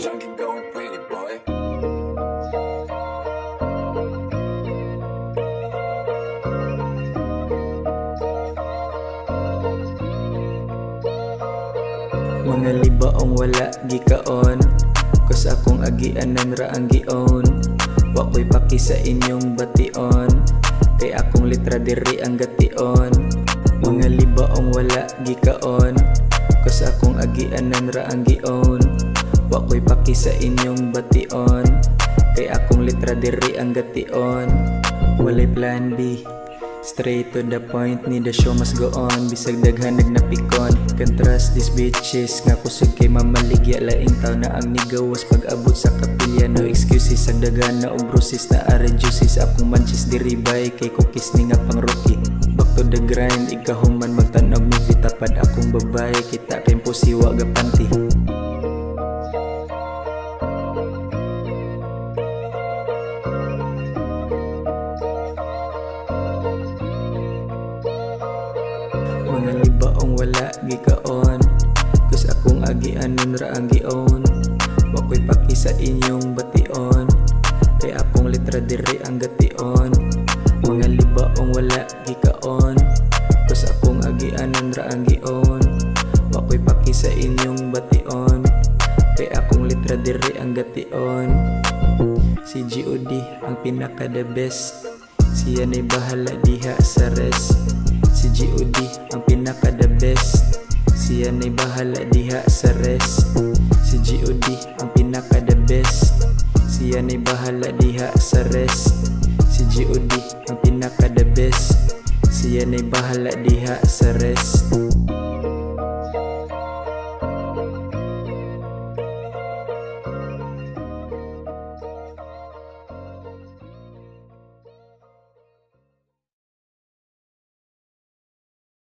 Keep going pretty boy. Mga libaong wala gikaon, kus akong agianan ra ang gion. Wa ko'y paki sa inyong bation, kay akong litra diri ang gation. Mga libaong wala gikaon, kus akong agianan ra ang gion. Wa ko'y paki sa inyong bation, kay akong litra diri ang gation. Walay plan B, straight to the point, ni the show must go on. Bisag daghan nagnapikon, can trust these bitches. Nga kusog kay mamaligya, laing taw na ang nigawas. Pag abot sa kapilya, no excuses. Ang daghan na ubrusis na are juices. Akong manchis diribay, kay cookies ni nga pang rookie. Back to the grind, ikahuman magtanog movie. Tapad akong babae, kita kay pusiwa gapanti. Mga libaong wala gikaon, kus akong agianon ra ang gion. Wa ko'y paki sa inyong bation, kay akong litra diri ang gation. Mga libaong wala gikaon, kus akong agianon ra ang gion. Wa ko'y paki sa inyong bation, kay akong litra diri ang gation. Si G.O.D ang pinaka the best, siya na'y bahala diha sa rest. Si G.O.D ang pinaka the best, siya na'y bahala diha sa rest. Si G.O.D ang pinaka the best, siya na'y bahala diha sa rest. Si G.O.D ang pinaka the best, siya na'y bahala diha sa rest.